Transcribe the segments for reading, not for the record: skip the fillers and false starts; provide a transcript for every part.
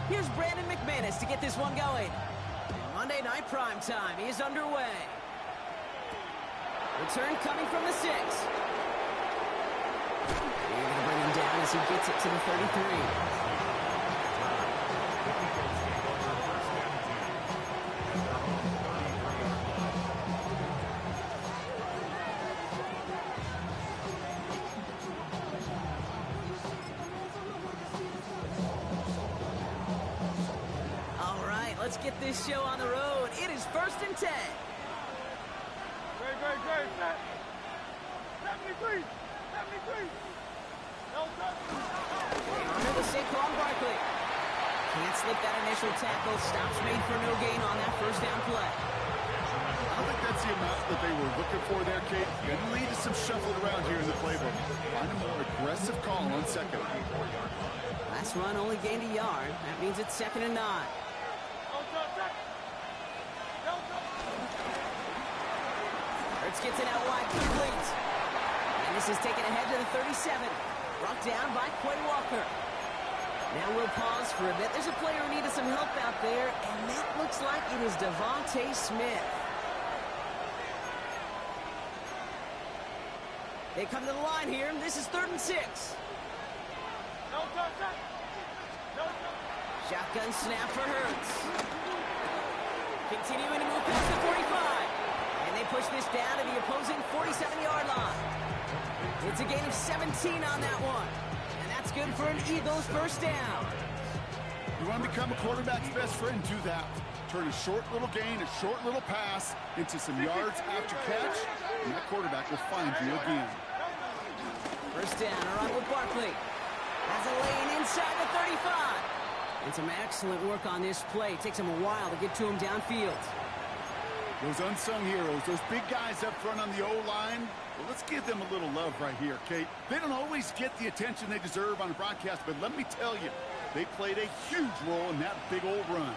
Here's Brandon McManus to get this one going. Monday Night Prime Time is underway. Return coming from the 6. They're going to bring him down as he gets it to the 33. Let's get this show on the road. It is 1st and 10. Great. 73. No touch. Under the Saquon Barkley. Can't slip that initial tackle. Stops made for no gain on that first down play. I don't think that's the amount that they were looking for there, Kate. Going to lead to some shuffling around here in the playbook. Find a more aggressive call on second. Last run only gained a yard. That means it's 2nd and 9. Hurts gets it out wide, complete. And this is taken ahead to the 37. Brought down by Quay Walker. Now we'll pause for a bit. There's a player who needed some help out there, and that looks like it is Devontae Smith. They come to the line here. This is 3rd and 6. Shotgun snap for Hurts. Continuing to move past the 45. And they push this down to the opposing 47-yard line. It's a gain of 17 on that one. And that's good for an Eagles first down. You want to become a quarterback's best friend, do that. Turn a short little gain, a short little pass into some yards after catch, and that quarterback will find you again. First down, a run with Barkley. Has a lane inside the 35. And some excellent work on this play. It takes him a while to get to him downfield. Those unsung heroes, those big guys up front on the O-line, well, let's give them a little love right here, Kate. They don't always get the attention they deserve on the broadcast, but let me tell you, they played a huge role in that big old run.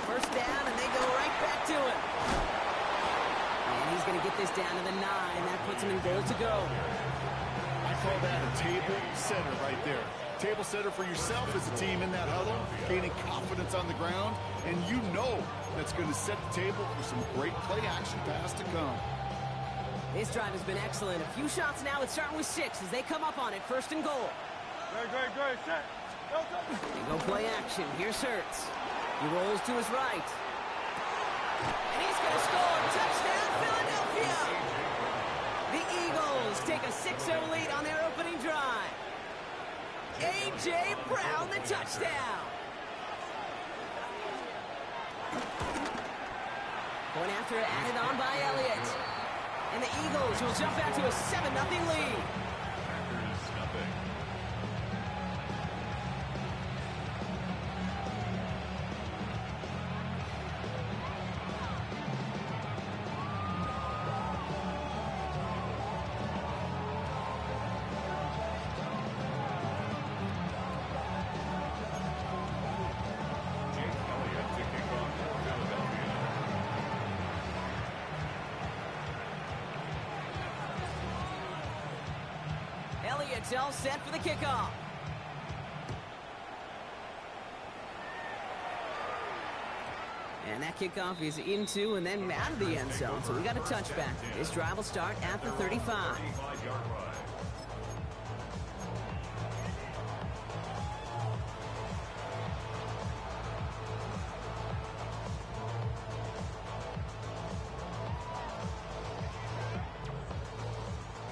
First down, and they go right back to it. And he's going to get this down to the 9. That puts him in goal to go. I call that a table setter right there. Table setter for yourself as a team in that huddle, gaining confidence on the ground, and you know that's going to set the table for some great play-action pass to come. This drive has been excellent. A few shots now. It's starting with 6 as they come up on it. 1st and goal. Great. Set. They go play action. Here's Hurts. He rolls to his right. And he's going to score. Touchdown, Philadelphia! The Eagles take a 6-0 lead on their opening drive. A.J. Brown, the touchdown. Point after added on by Elliott. And the Eagles will jump out to a 7-0 lead. Elliott's all set for the kickoff. And that kickoff is into and then out of the end zone. So we got a touchback. This drive will start at the 35.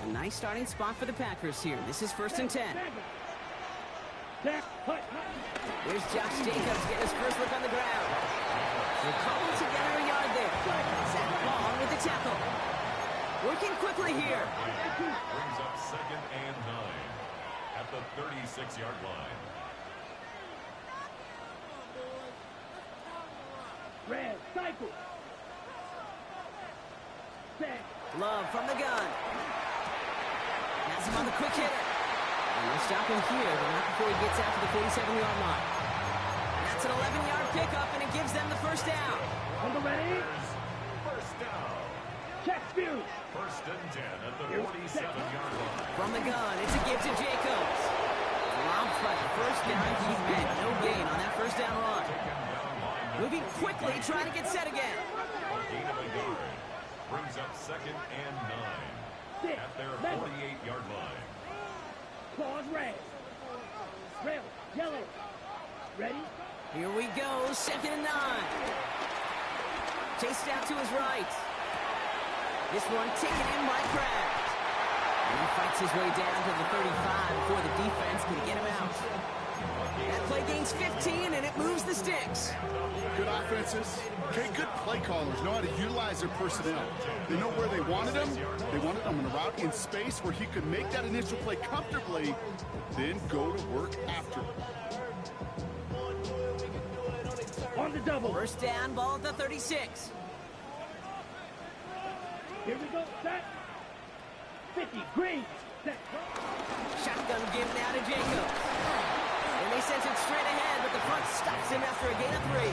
A nice starting spot for the Packers here. This is 1st and 10. Here's Josh Jacobs getting his first look on the ground. They're calling together a yard there. Zach Bond with the tackle. Working quickly here. Brings up 2nd and 9 at the 36-yard line. Red, cycle. Love from the gun. Has him on the quick hitter. And they'll stop him here, but not before he gets out to the 47-yard line. That's an 11-yard pickup, and it gives them the first down. On the ready. First down. Check view. 1st and 10 at the 47-yard line. From the gun, it's a give to Jacobs. Robbed by the first down. He had no gain on that first down run. Moving quickly, trying to get set again. Gain of a yard. Brings up 2nd and 9 at their 48-yard line. Claws red. Rail, yellow. Ready? Here we go, 2nd and 9. Chased out to his right. This one taken in by Kraft. And he fights his way down to the 35 before the defense can get him out. That play gains 15, and it moves the sticks. Good offenses. Okay, good play callers know how to utilize their personnel. They know where they wanted him. They wanted him in a route in space where he could make that initial play comfortably, then go to work after. On the double. First down, ball at the 36. Here we go. Set. 50. Green. Set. Shotgun give now to Jacobs. And they send it straight ahead, but the front stops him after a gain of 3.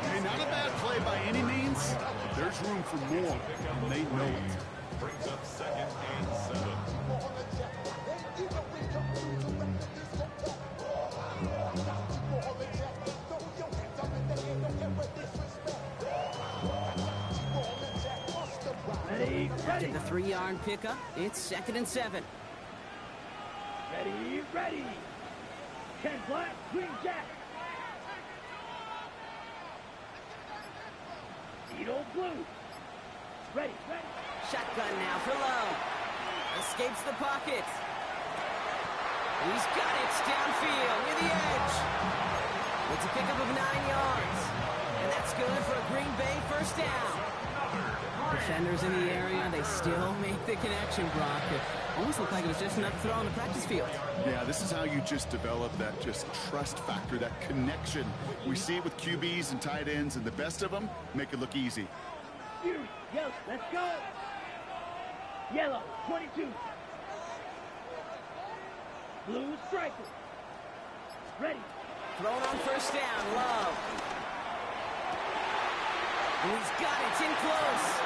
Hey, not a bad play by any means, but there's room for more, and they know it. Brings up 2nd and 7. Ready, After ready. the 3-yard pickup, it's 2nd and 7. Ready, ready. 10 black, green jack. Edo blue. Ready, ready. Shotgun now for Lowe. Escapes the pocket. He's got it downfield near the edge. It's a pickup of 9 yards. And that's good for a Green Bay first down. Defenders in the area, they still make the connection, Brock. It almost looked like it was just another throw on the practice field. Yeah, this is how you just develop that just trust factor, that connection. We see it with QBs and tight ends, and the best of them make it look easy. Fury, yellow, let's go. Yellow, 22. Blue striker. Ready. Thrown on first down, Love. And he's got it, it's in close.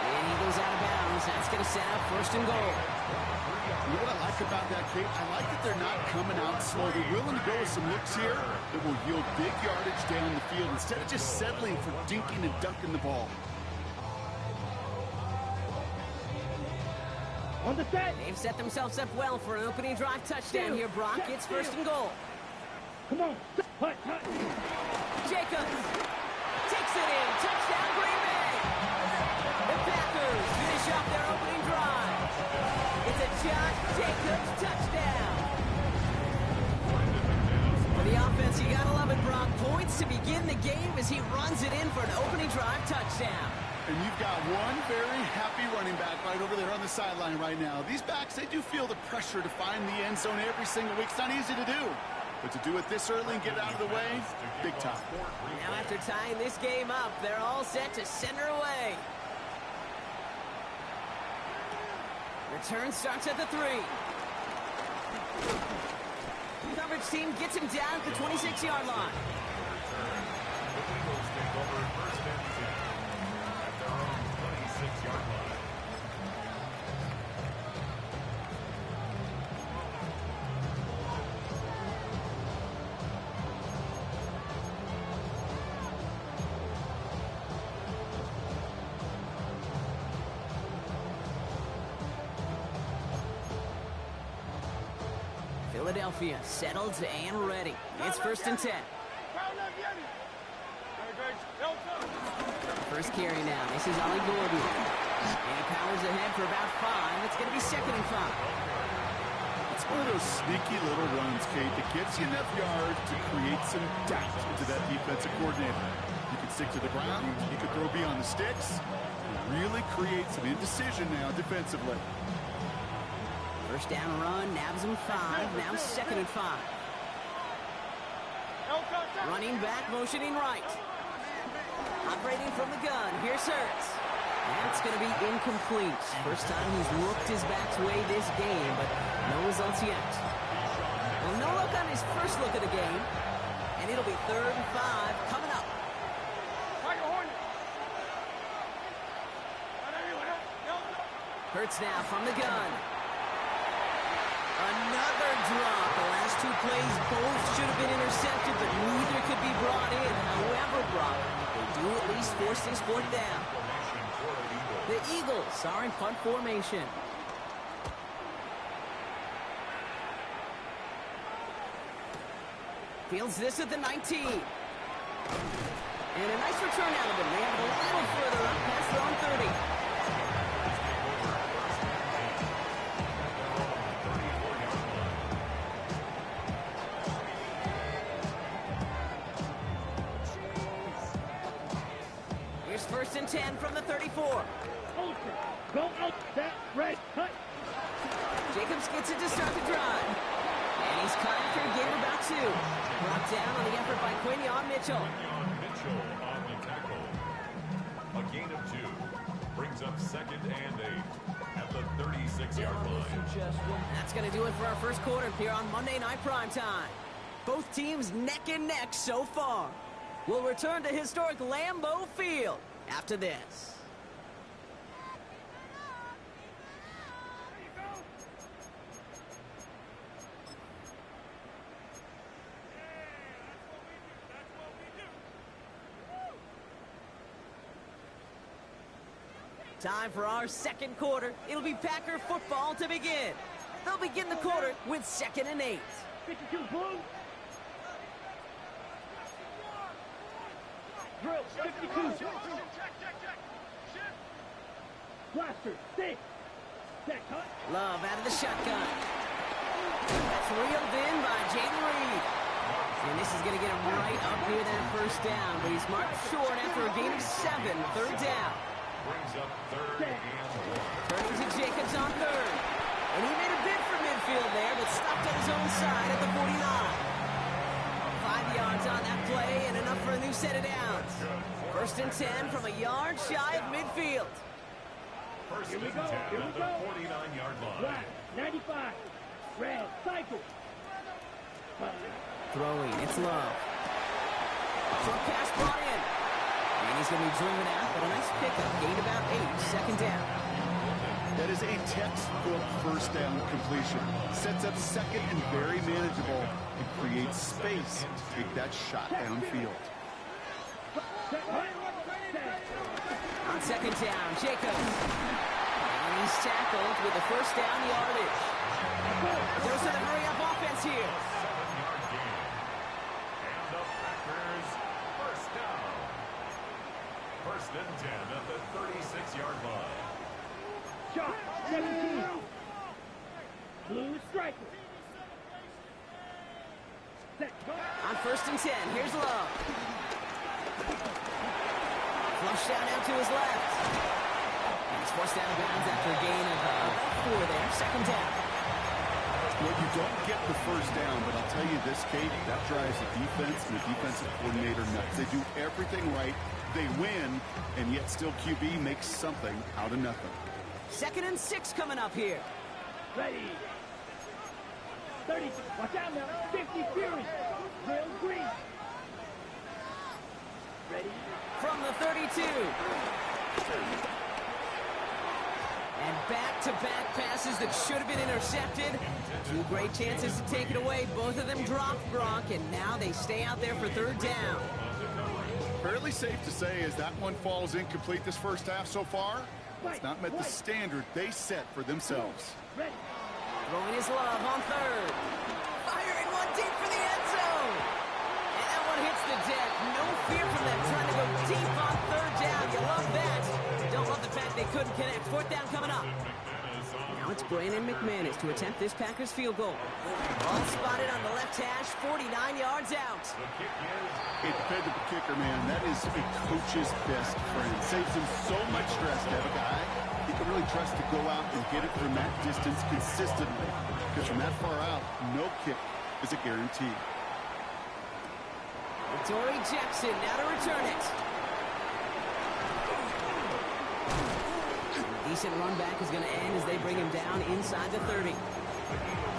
And he goes out of bounds. That's going to set up 1st and goal. You know what I like about that, Kate? I like that they're not coming out slow. They're willing to go with some looks here that will yield big yardage down the field instead of just settling for dinking and dunking the ball. On the set. They've set themselves up well for an opening drive touchdown here, Brock. It's 1st and goal. Come on. Hut, hut. Jacobs takes it in. Touchdown, Green Bay. The Packers finish off their opening drive. It's a Josh Jacobs touchdown. For the offense, you gotta love it, Brock. Points to begin the game as he runs it in for an opening drive touchdown. And you've got one very happy running back right over there on the sideline right now. These backs, they do feel the pressure to find the end zone every single week. It's not easy to do. But to do it this early and get it out of the way, big time. Now after tying this game up, they're all set to send her away. Return starts at the 3. The coverage team gets him down at the 26-yard line. The Eagles take over 1st and 10 at their own 26-yard line. Philadelphia settled and ready. It's 1st and 10. First carry now. This is Ollie Gordon. And he powers ahead for about 5. It's going to be 2nd and 5. It's one of those sneaky little runs, Kate, that gets you enough yards to create some doubt into that defensive coordinator. You can stick to the ground. You can throw beyond the sticks. And really create some indecision now defensively. First down run, nabs him 5, now 2nd and 5. Running back, motioning right. Operating from the gun, here's Hurts. That's going to be incomplete. First time he's looked his back's way this game, but no results yet. Well, no look on his first look of the game, and it'll be 3rd and 5 coming up. Hurts now from the gun. Another drop two plays both should have been intercepted, but neither could be brought in. However, Brock, they do at least force this fourth down. The Eagles are in punt formation. Fields this at the 19. And a nice return out of him. They have it a little further up past their own 30. Here's 1st and 10 from the 34. Go out that red cut. Jacobs gets it to start the drive. And he's cut after a gain of about 2. Brought down on the effort by Quinion Mitchell. Mitchell on the tackle. A gain of 2. Brings up 2nd and 8 at the 36-yard line. That's going to do it for our first quarter here on Monday Night Primetime. Both teams neck and neck so far. We'll return to historic Lambeau Field after this. Time for our second quarter. It'll be Packer football to begin. They'll begin the quarter with 2nd and 8. 52 blue. Drill 52. Blaster 6. Set cut. Love out of the shotgun. That's reeled in by Jaden Reed. And this is going to get him right up near that first down. But he's marked short after a gain of 7. 3rd down. Brings up 3rd and 1. Turning to Jacobs on 3rd. And he made a bid for midfield there, but stopped on his own side at the 49. 5 yards on that play and enough for a new set of downs. 1st and 10 from a yard shy of midfield. 1st and 10 at the 49-yard line. Black 95. Red cycle. Throwing, it's Love. Short pass brought in. And he's going to be driven out, but a nice pickup. Gain about 8, 2nd down. That is a textbook first down completion. Sets up 2nd and very manageable and creates space to take that shot downfield. On 2nd down, Jacobs. And he's tackled with the first down yardage. Goes to the hurry-up offense here. 7-yard gain. And the Packers first down. 1st and 10 at the 36-yard line. Shot 17. Blue striker. Set cut. On 1st and 10, here's Love. Flush down out to his left. And he's forced out of bounds after a gain of 4 there. 2nd down. Well, you don't get the first down, but I'll tell you this, Kate, that drives the defense and the defensive coordinator nuts. They do everything right. They win, and yet still QB makes something out of nothing. 2nd and 6 coming up here. Ready. 30. Watch out now. 50 Fury. Real green. Ready. From the 32. And back-to-back passes that should have been intercepted. 2 great chances to take it away. Both of them dropped, Brock, and now they stay out there for 3rd down. Fairly safe to say as that one falls incomplete this first half so far. It's not met the standard they set for themselves. Ready. Throwing his Love on 3rd. Firing one deep for the end zone. And that one hits the deck. No fear from them trying to go deep on 3rd down. You love that. Don't love the fact they couldn't connect. 4th down coming up. Now it's Brandon McManus to attempt this Packers field goal. Ball spotted on the left hash, 49 yards out. Hey, dependable kicker, man, that is a coach's best friend. Saves him so much stress to have a guy he can really trust to go out and get it from that distance consistently. Because from that far out, no kick is a guarantee. Torrey Jackson now to return it. Decent run back is going to end as they bring him down inside the 30. The Eagles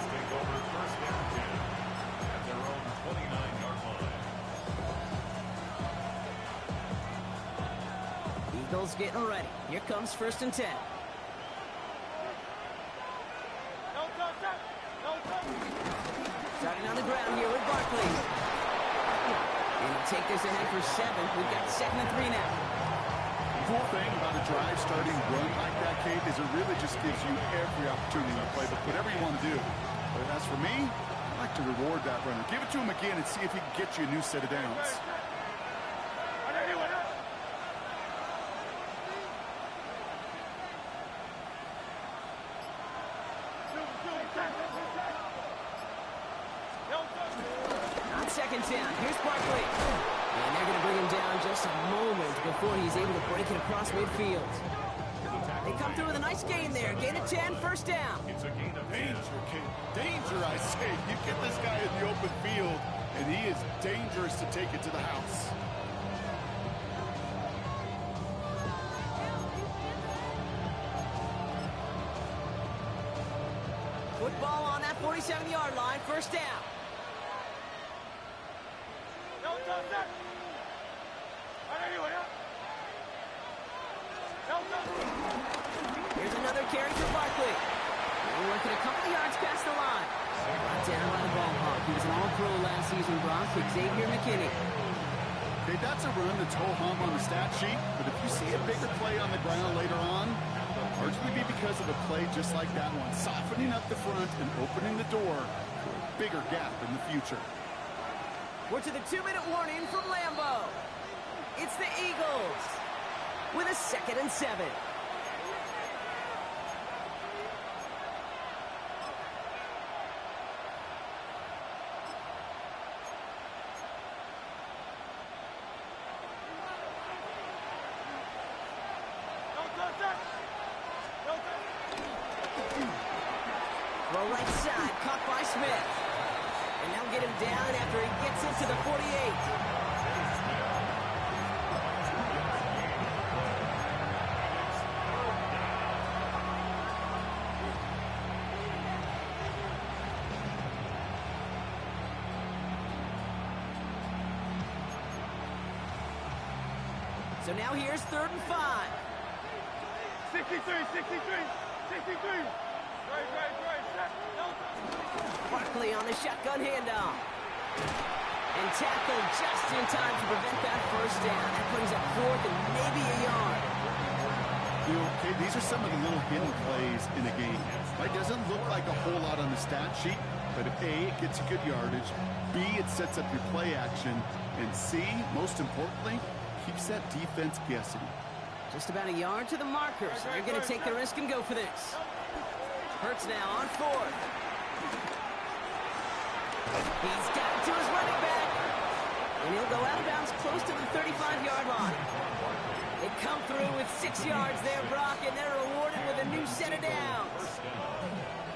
take over 1st and 10 at their own 29-yard line. Eagles getting ready. Here comes 1st and 10. Starting on the ground here with Barkley. And he'll take this ahead for 7. We've got 2nd and 3 now. The cool thing about a drive starting run like that, Kate, is it really just gives you every opportunity to play whatever you want to do. But as for me, I like to reward that runner. Give it to him again and see if he can get you a new set of downs. On 2nd down, here's Barkley. And they're going to bring him down just a moment before he's able to break it across midfield. They come through with a nice gain there. Gain of 10, 1st down. It's a gain of 10. Danger, Kate. Danger, I say. You get this guy in the open field, and he is dangerous to take it to the house. Football on that 47-yard line, 1st down. Here's another carry for Barkley. We're working a couple of yards past the line. Brought down by the ball hawk. He was an all-pro last season, Brock. Xavier McKinney. Okay, that's a run that's ho-hum on the stat sheet, but if you see a bigger play on the ground later on, it'll largely be because of a play just like that one, softening up the front and opening the door for a bigger gap in the future. We're to the 2-minute warning from Lambeau. It's the Eagles with a 2nd and 7. Throw right side, caught by Smith. And they'll get him down after he gets into the 48. So now here's 3rd and 5. 63. Barkley on the shotgun handoff. And tackled just in time to prevent that 1st down. That brings up 4th and maybe a yard. You know, okay, these are some of the little hidden plays in a game. It doesn't look like a whole lot on the stat sheet, but if A, it gets you good yardage, B, it sets up your play action, and C, most importantly, keeps that defense guessing. Just about a yard to the marker, so they're going to take the risk and go for this. Hurts now on 4th. He's got it to his running back. And he'll go out of bounds close to the 35-yard line. They come through with 6 yards there, Brock, and they're rewarded with a new set of downs.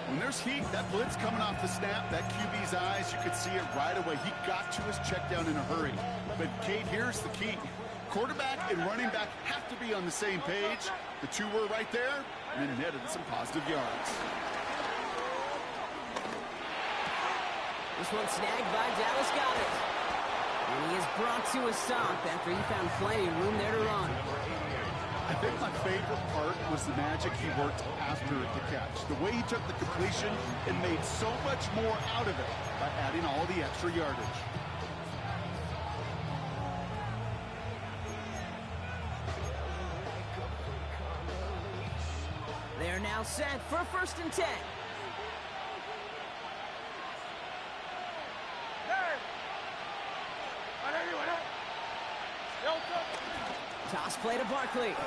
When there's heat, that blitz coming off the snap, that QB's eyes, you could see it right away. He got to his check down in a hurry. But, Kate, here's the key. Quarterback and running back have to be on the same page. The two were right there, and then netted some positive yards. This one snagged by Dallas Goedert. And he is brought to a stop after he found plenty of room there to run. I think my favorite part was the magic he worked after the catch. The way he took the completion and made so much more out of it by adding all the extra yardage. They're now set for 1st and 10. Toss play to Barkley. And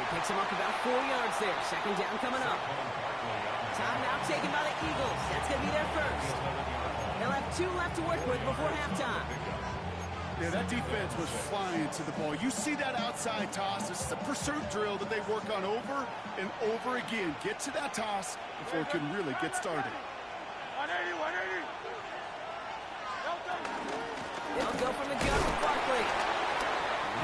he picks him up about 4 yards there. 2nd down coming up. Time now taken by the Eagles. That's going to be their 1st. They'll have 2 left to work with before halftime. Yeah, that defense was flying to the ball. You see that outside toss. This is a pursuit drill that they work on over and over again. Get to that toss before it can really get started. 180. They'll go from the gun with Barkley.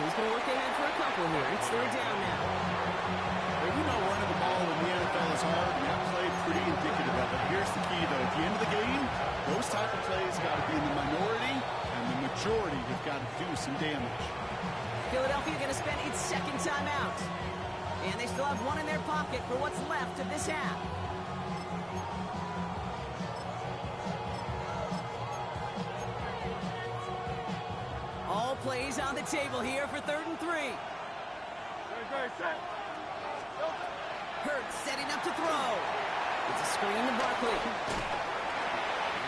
He's going to look ahead for a couple here. It's 3rd down now. Well, you know running the ball in the NFL is hard, and that play pretty indicative of it. Here's the key, though. At the end of the game, those type of plays got to be in the minority, and the majority have got to do some damage. Philadelphia going to spend its 2nd timeout. And they still have 1 in their pocket for what's left of this half. plays on the table here for 3rd and 3. Hurts setting up to throw. It's a screen to Barkley.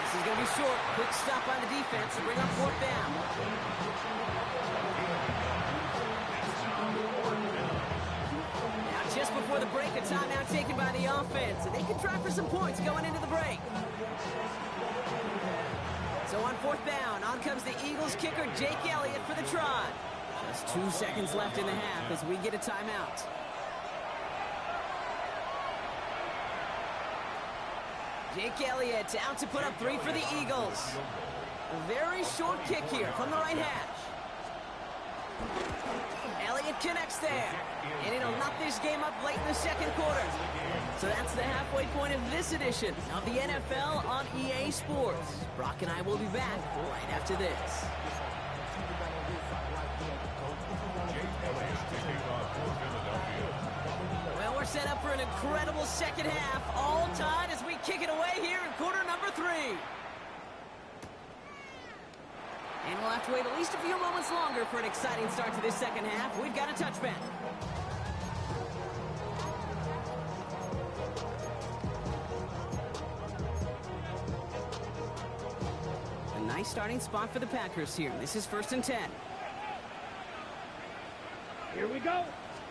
This is going to be short. Quick stop by the defense to bring up 4th down. Now just before the break, a timeout taken by the offense. And they can try for some points going into the break. So on 4th down, on comes the Eagles kicker, Jake Elliott, for the try. Just 2 seconds left in the half as we get a timeout. Jake Elliott out to put up 3 for the Eagles. A very short kick here from the right hash. Elliott connects there. And it'll knock this game up late in the 2nd quarter. So that's the halfway point of this edition of the NFL on EA Sports. Brock and I will be back right after this. Well, we're set up for an incredible 2nd half. All tied as we kick it away here in quarter number 3. And we'll have to wait at least a few moments longer for an exciting start to this 2nd half. We've got a touchback. A nice starting spot for the Packers here. This is 1st and 10. Here we go.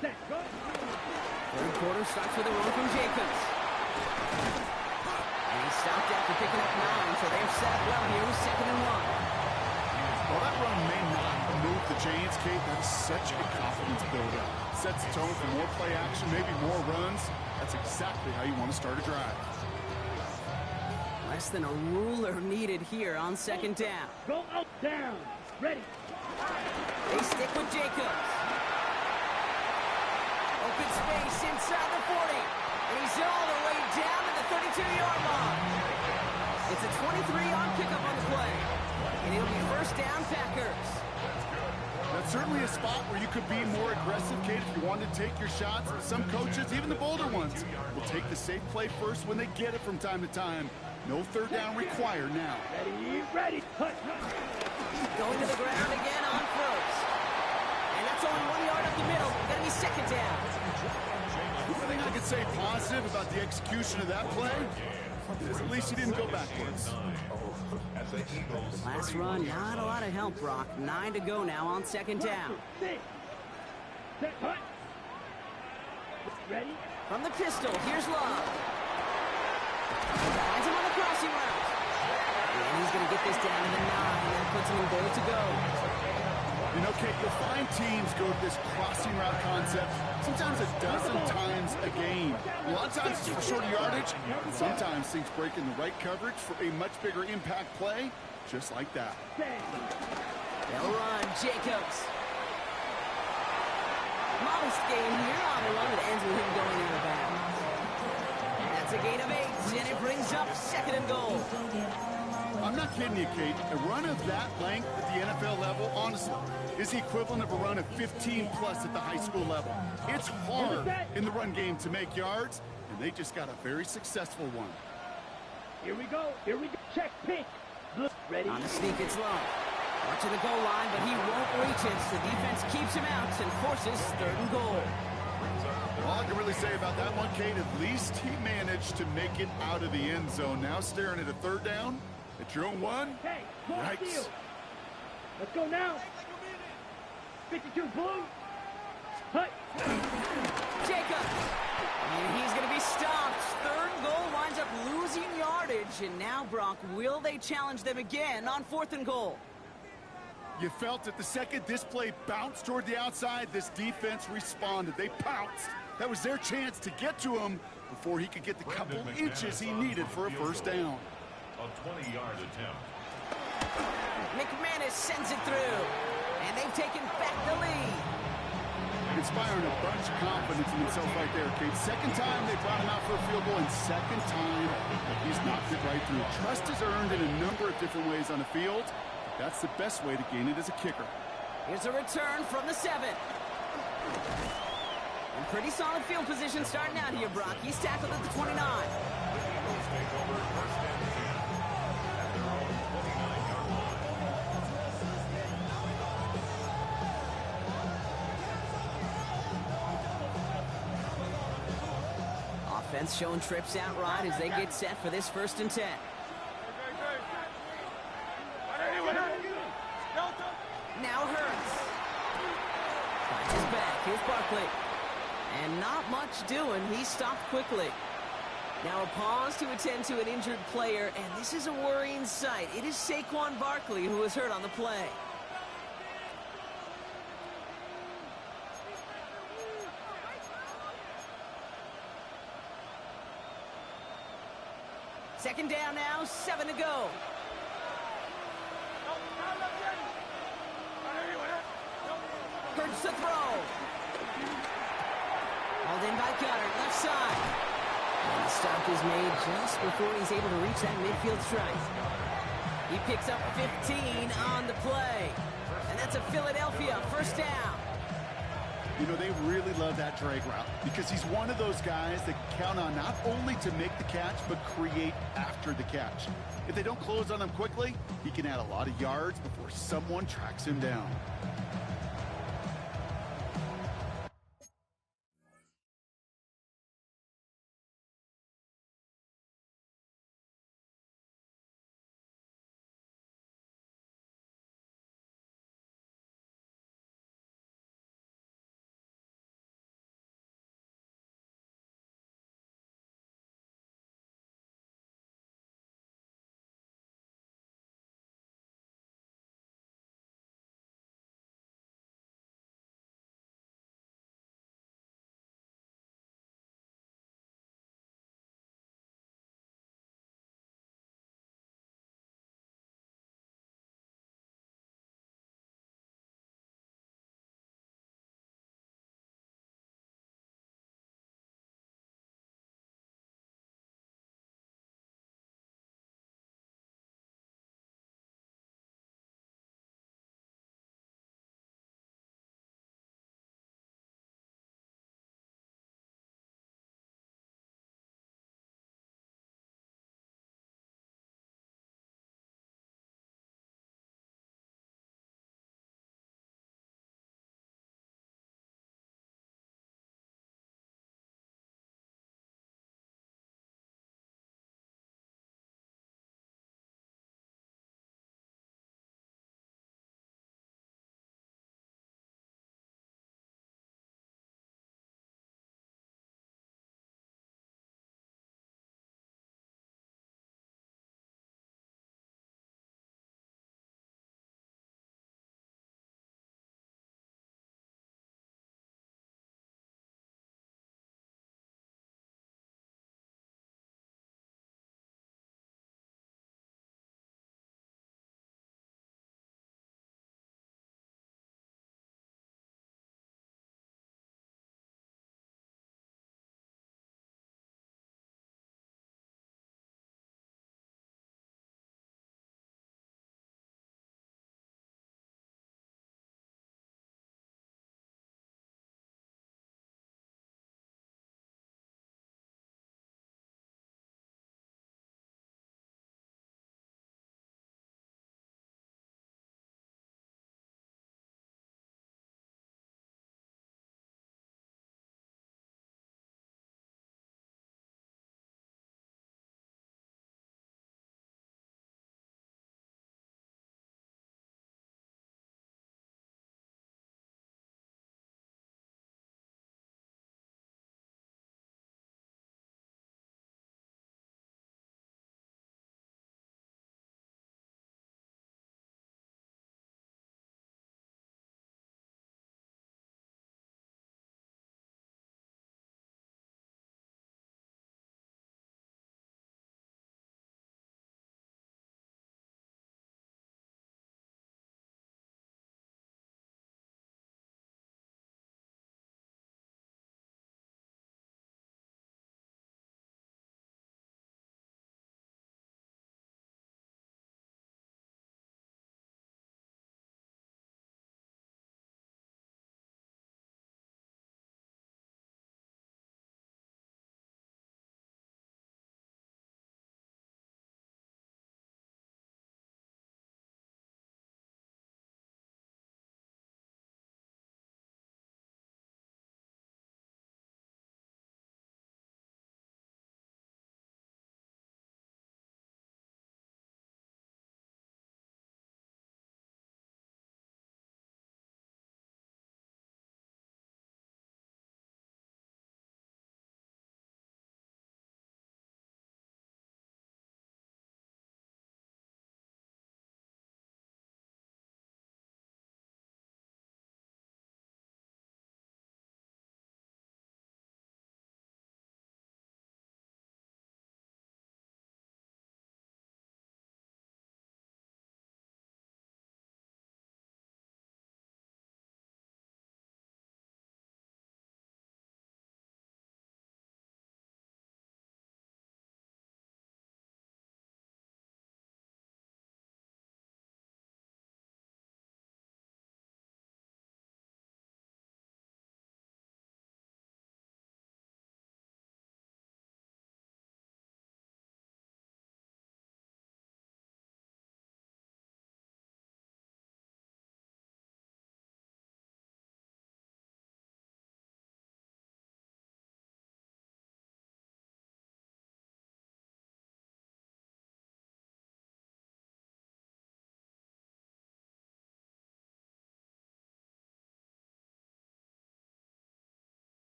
Set, go. 3rd quarter starts with a run from Jacobs. And he stopped after picking up 9, so they're set up well here with 2nd and 1. Well, that run may not move the chains, Kate. That's such a confidence builder. Sets the tone for more play action, maybe more runs. That's exactly how you want to start a drive. Less than a ruler needed here on 2nd down. Go out, down. Ready. They stick with Jacobs. Open space inside the 40. And he's all the way down to the 32-yard line. It's a 23-yard pickup on the play. And it'll be 1st down, Packers. That's certainly a spot where you could be more aggressive, Kate, if you wanted to take your shots. Some coaches, even the bolder ones, will take the safe play first when they get it from time to time. No 3rd down required now. Ready, ready. Hut. Going to the ground again on 1st. And that's only 1 yard up the middle. Going to be 2nd down. The thing I could say positive about the execution of that play is at least he didn't go backwards. Last run, not a lot of help, Brock. 9 to go now on 2nd down. Set, hut. Ready. From the pistol, here's Love. Finds him on the crossing route. And he's going to get this down to the 9, and that puts him in goal to go. You know, Kate, you'll find teams go to this crossing route concept sometimes a dozen times a game. A lot of times it's for shorter yardage, and sometimes things break in the right coverage for a much bigger impact play, just like that. They'll run, Jacobs. Modest gain here on the run that ends with him going out of bounds. That's a gain of 8, and it brings up 2nd and goal. I'm not kidding you, Kate. A run of that length at the NFL level, honestly, is the equivalent of a run of 15-plus at the high school level. It's hard in the run game to make yards, and they just got a very successful one. Here we go. Here we go. Check, pitch. Ready. On the sneak, it's Love. Watching the goal line, but he won't reach it. The defense keeps him out and forces 3rd and goal. All I can really say about that one, Kate, at least he managed to make it out of the end zone. Now staring at a 3rd down. At your own 1, Hey, right. Let's go now. 52 blue. Hut. Jacobs. And he's going to be stopped. 3rd goal winds up losing yardage. And now, Brock, will they challenge them again on 4th and goal? You felt at the second this play bounced toward the outside, this defense responded. They pounced. That was their chance to get to him before he could get the couple inches he needed for a 1st down. A 20-yard attempt. McManus sends it through. And they've taken back the lead. Inspiring a bunch of confidence in himself right there, Kate. 2nd time they brought him out for a field goal, and 2nd time he's knocked it right through. Trust is earned in a number of different ways on the field. That's the best way to gain it as a kicker. Here's a return from the 7. And pretty solid field position starting out here, Brock. He's tackled at the 29. Eagles take over 1st and 10 at their own 29-yard line. Defense showing trips out right as they get set for this 1st and 10. Now Hurts. Finds his back. Here's Barkley. And not much doing. He stopped quickly. Now a pause to attend to an injured player, and this is a worrying sight. It is Saquon Barkley who was hurt on the play. Second down now, 7 to go. Hurts to throw. Hauled in by Goddard, left side. And the stop is made just before he's able to reach that midfield stripe. He picks up 15 on the play. And that's a Philadelphia 1st down. You know, they really love that drag route because he's one of those guys that count on not only to make the catch, but create after the catch. If they don't close on him quickly, he can add a lot of yards before someone tracks him down.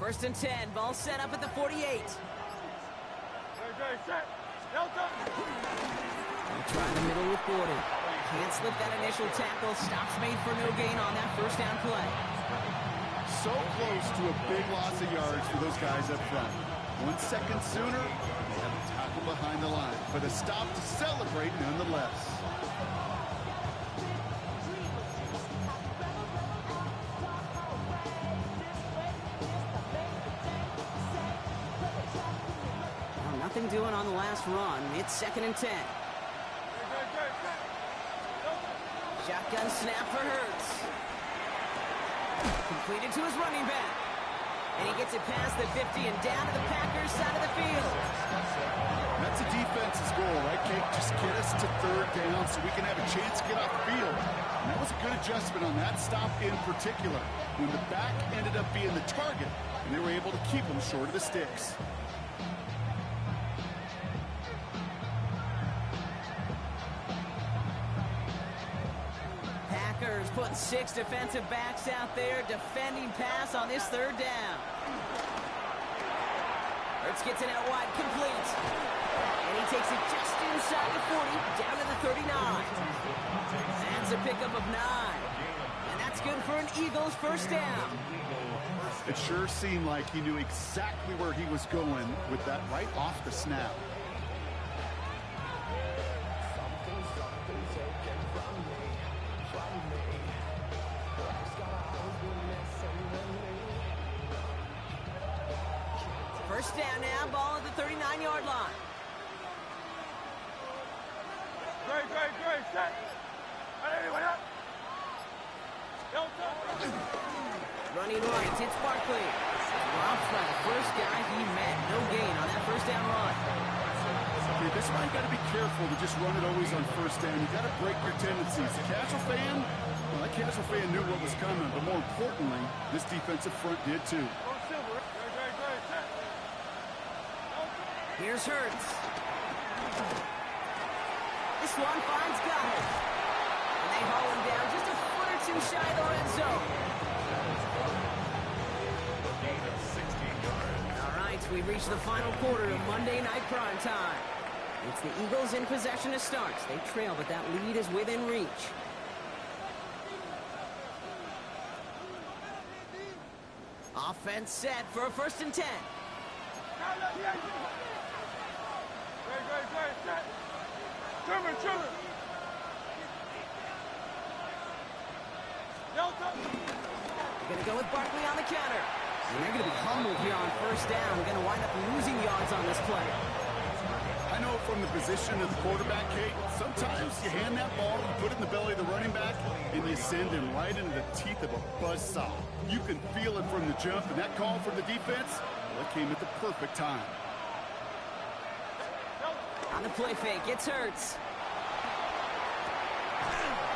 First and 10. Ball set up at the 48. They'll try the middle with Gordon. Can't slip that initial tackle. Stops made for no gain on that first down play. So close to a big loss of yards for those guys up front. 1 second sooner, they have a tackle behind the line. But a stop to celebrate nonetheless. Well, nothing doing on the last run. It's second and 10. Shotgun snap for Hurts. Completed to his running back. And he gets it past the 50 and down to the Packers side of the field. That's a defense's goal, right, Kate? Just get us to third down so we can have a chance to get off the field. And that was a good adjustment on that stop in particular, when the back ended up being the target, and they were able to keep him short of the sticks. Putting 6 defensive backs out there defending pass on this third down. Hurts gets it out wide, complete. And he takes it just inside the 40, down to the 39. That's a pickup of 9. And that's good for an Eagles first down. It sure seemed like he knew exactly where he was going with that right off the snap. First down now, ball at the 39-yard line. Great, set. Running right, it's Barkley. Drops by the first guy he met. No gain on that first down run. Okay, this is why you got to be careful to just run it always on first down. You got to break your tendencies. The casual fan, well, that casual fan knew what was coming, but more importantly, this defensive front did too. Here's Hurts. This one finds Goddard. And they haul him down just a foot or two shy of the red zone. All right, we reach the final quarter of Monday Night Prime Time. It's the Eagles in possession to start. They trail, but that lead is within reach. Offense set for a first and 10. Set. Trimmer. Going to go with Barkley on the counter. And they're going to be humbled here on first down. Going to wind up losing yards on this play. I know from the position of the quarterback, Kate, sometimes you hand that ball, you put it in the belly of the running back, and you send him right into the teeth of a buzzsaw. You can feel it from the jump, and that call from the defense, well, it came at the perfect time. On the play fake, it's Hurts.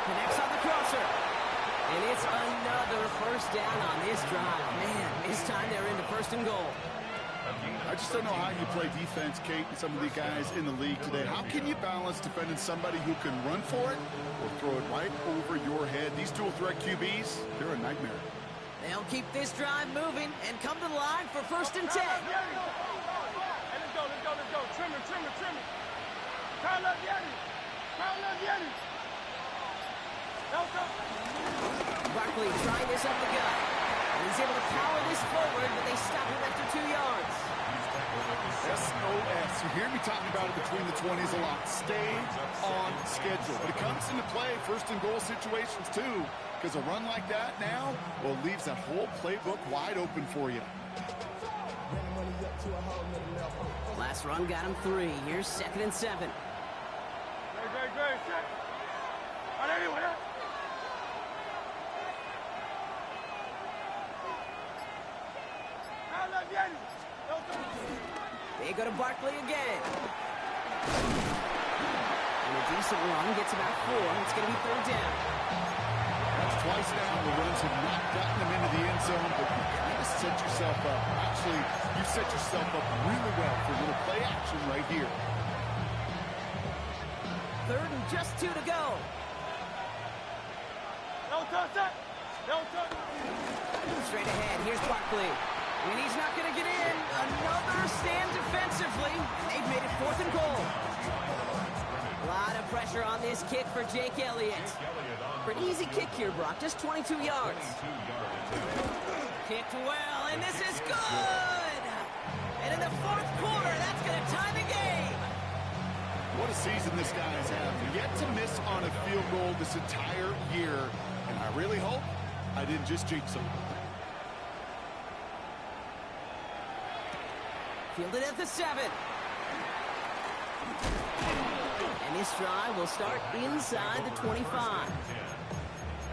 Connects on the crosser. And it's another first down on this drive. Man, this time they're into first and goal. I just don't know how you play defense, Kate, and some of the guys in the league today. How can you balance defending somebody who can run for it or throw it right over your head? These dual threat QBs, they're a nightmare. They'll keep this drive moving and come to the line for first and 10. Let's go. Trimmer. Kyle Yeti. Barkley trying this up the gut. He's able to power this forward, but they stop him after 2 yards. SOS. You hear me talking about it between the 20s a lot. Stay on schedule. But it comes into play first and goal situations too, because a run like that now, well, leaves that whole playbook wide open for you. Last run got him 3. Here's second and 7. Great. Set. They go to Barkley again. And a decent run gets about 4. It's going to be third down. That's twice now. The runs have not gotten them into the end zone, but you kind of set yourself up. Actually, you set yourself up really well for a little play action right here. Third and just 2 to go. Straight ahead, here's Barkley. And he's not going to get in. Another stand defensively. They've made it 4th and goal. A lot of pressure on this kick for Jake Elliott. Pretty easy kick here, Brock. Just 22 yards. Kicked well, and this is good! And in the 4th quarter, that's going to tie the game. What a season this guy has had. Yet to miss on a field goal this entire year. And I really hope I didn't just jinx him. Fielded at the 7. And this drive will start inside the 25.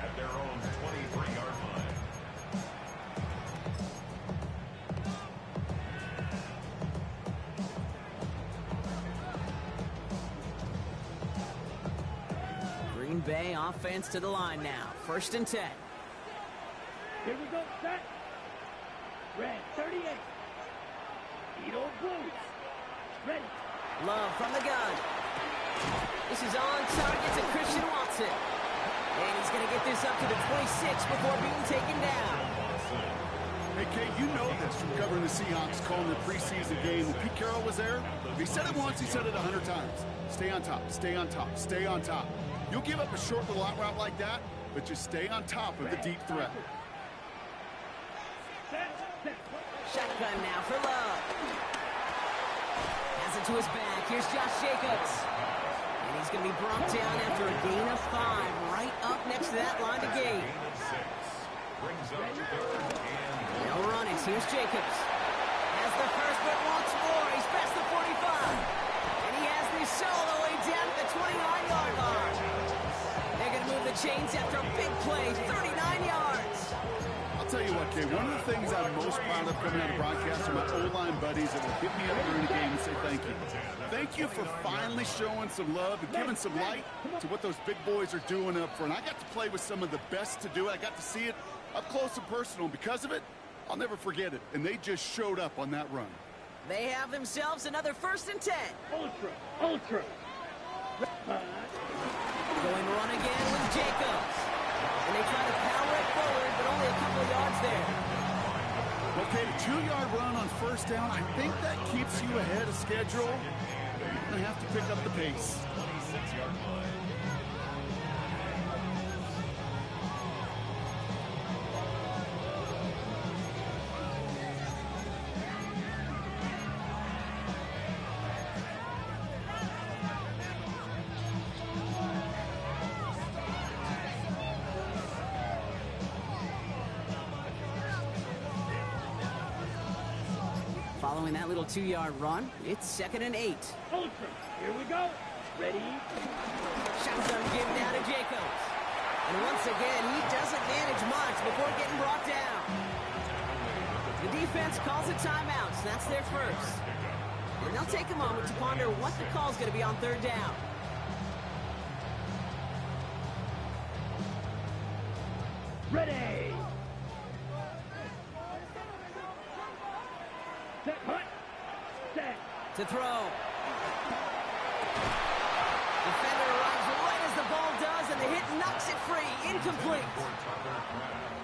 At their own 23-yard line. Green Bay offense to the line now. 1st and 10. Here we go, set. Red 38. Edo Blues. Ready. Love from the gun. This is on target to Christian Watson. And he's going to get this up to the 26 before being taken down. Hey, Kate, you know this from covering the Seahawks, calling the preseason game. When Pete Carroll was there, if he said it once, he said it 100 times. Stay on top, stay on top, stay on top. You'll give up a short little out route like that, but just stay on top of the deep threat. Shotgun now for Love. Has it to his back. Here's Josh Jacobs. And he's going to be brought down after a gain of 5, right up next to that line of gain. No running. Here's Jacobs. Has the first, but wants more. He's past the 45. And he has this all the way down to the 29-yard line. They're going to move the chains after a big play. 39 yards. I'll tell you what, Kay, one of the things I'm most proud of coming out of broadcast are my O-line buddies that will hit me up during the game and say thank you. Thank you for finally showing some love and giving some light to what those big boys are doing up front. I got to play with some of the best to do it. I got to see it up close and personal. And because of it, I'll never forget it. And they just showed up on that run. They have themselves another 1st and 10. Ultra. Going run again with Jacobs. And they try to power it forward, but only a couple of yards there. Okay, 2-yard run on 1st down. I think that keeps you ahead of schedule. You're going to have to pick up the pace. 26-yard line. Following that little 2-yard run, it's 2nd and 8. Ultra. Here we go. Ready. Shotgun give now to Jacobs. And once again, he doesn't manage much before getting brought down. The defense calls a timeout, so that's their first. And they'll take a moment to ponder what the call is going to be on 3rd down. Ready. Set. Hut. Set. To throw. Defender arrives right as the ball does, and the hit knocks it free. Incomplete.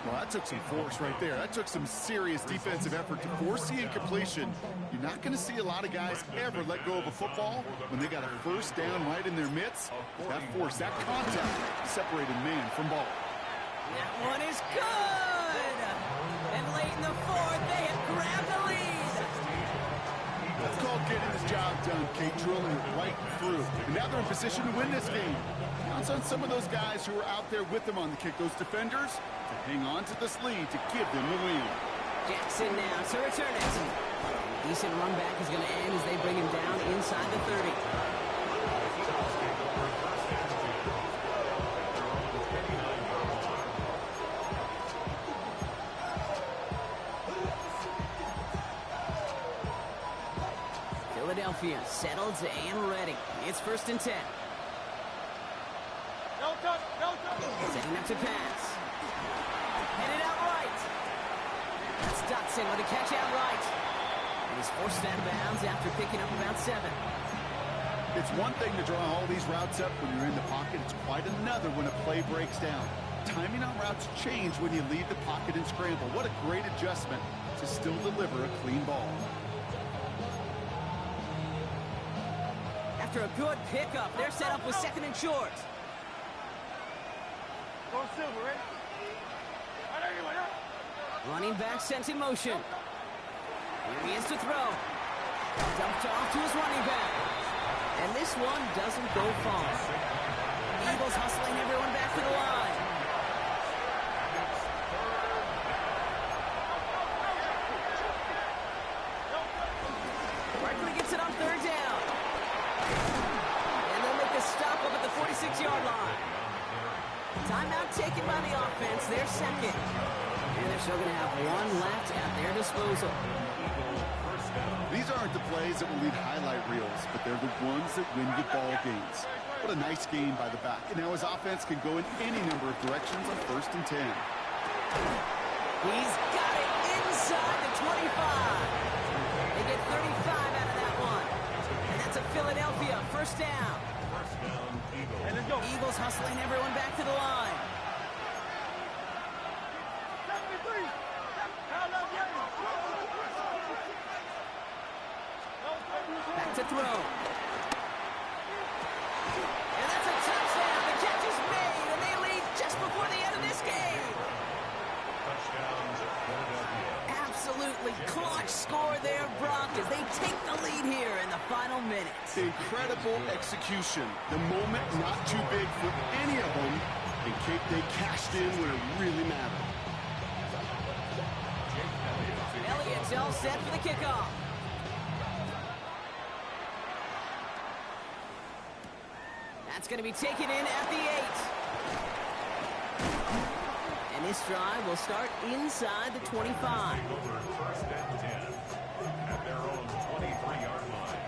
Well, that took some force right there. That took some serious defensive effort to force the incompletion. You're not going to see a lot of guys ever let go of a football when they got a 1st down right in their midst. That force, that contact, separated man from ball. That one is good. And late in the 4th, they have grabbed the lead. That's called getting this job done, Kate, drilling it right through. And now they're in position to win this game. Counts on some of those guys who are out there with them on the kick, those defenders, to hang on to this lead to give them the lead. Jackson now to return it. Decent run back is going to end as they bring him down inside the 30. Philadelphia settled and ready. It's 1st and 10. Setting up to pass. Headed out right. That's Dotson with a catch out right. And he's forced out of bounds after picking up about 7. It's one thing to draw all these routes up when you're in the pocket. It's quite another when a play breaks down. Timing on routes change when you leave the pocket and scramble. What a great adjustment to still deliver a clean ball. After a good pickup, they're set up with second and short. Go Silver, right? Running back sent in motion. Here he is to throw. Dumped off to his running back. And this one doesn't go far. Eagles hustling everyone back to the line. Barkley gets it on third down. And they'll make a stop up at the 46-yard line. Timeout taken by the offense. They're second. And they're still going to have one left at their disposal. These aren't the plays that will lead highlight reels, but they're the ones that win you ball games. What a nice gain by the back. And now his offense can go in any number of directions on 1st and 10. He's got it inside the 25. They get 35 out of that one. And that's a Philadelphia first down. And let's go. Eagles hustling everyone back to the line. Back to throw. And that's a touchdown. The catch is made, and they lead just before the end of this game. Absolutely clutch score there, Brock, as they take the lead here in the final minutes. Incredible execution. The moment not too big for any of them. And Cape, they cashed in when it really mattered. Elliott's all set for the kickoff. That's going to be taken in at the 8. And this drive will start inside the 25. First and 10 at their own 23-yard line.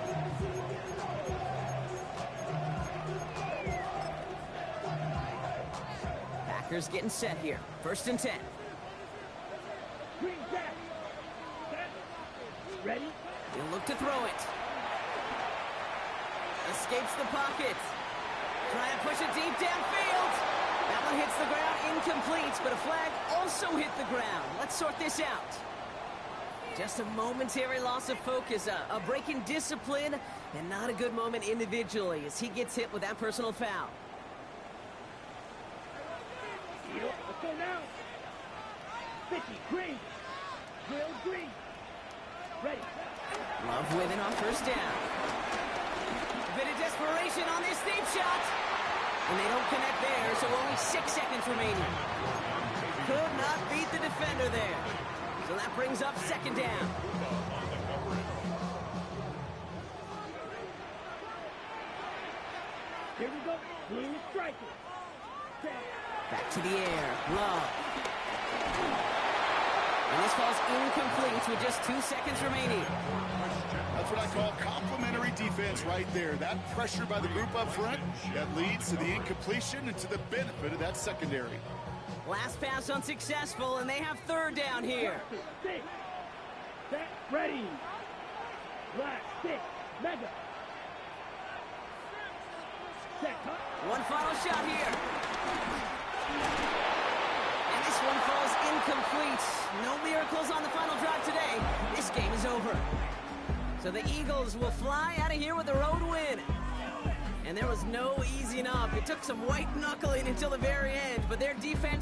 Packers getting set here. 1st and 10. Green back. Ready? He'll look to throw it. Escapes the pocket. Trying to push it deep downfield. That one hits the ground incomplete, but a flag also hit the ground. Let's sort this out. Just a momentary loss of focus, a break in discipline, and not a good moment individually as he gets hit with that personal foul. Let's go now. 50, green. Will green. Ready. Love with it on first down. A bit of desperation on this deep shot. And they don't connect there, so only 6 seconds remaining. Could not beat the defender there. So that brings up second down. Here we go. Blue striker. Back to the air. Love. And this falls incomplete with just 2 seconds remaining. That's what I call complimentary defense right there. That pressure by the group up front, that leads to the incompletion and to the benefit of that secondary. Last pass unsuccessful, and they have third down here. 6. Set. Ready. Black. 6. Mega. Set. One final shot here. And this one falls incomplete. No miracles on the final drive today. This game is over. So the Eagles will fly out of here with a road win. And there was no easing up. It took some white knuckling until the very end, but their defense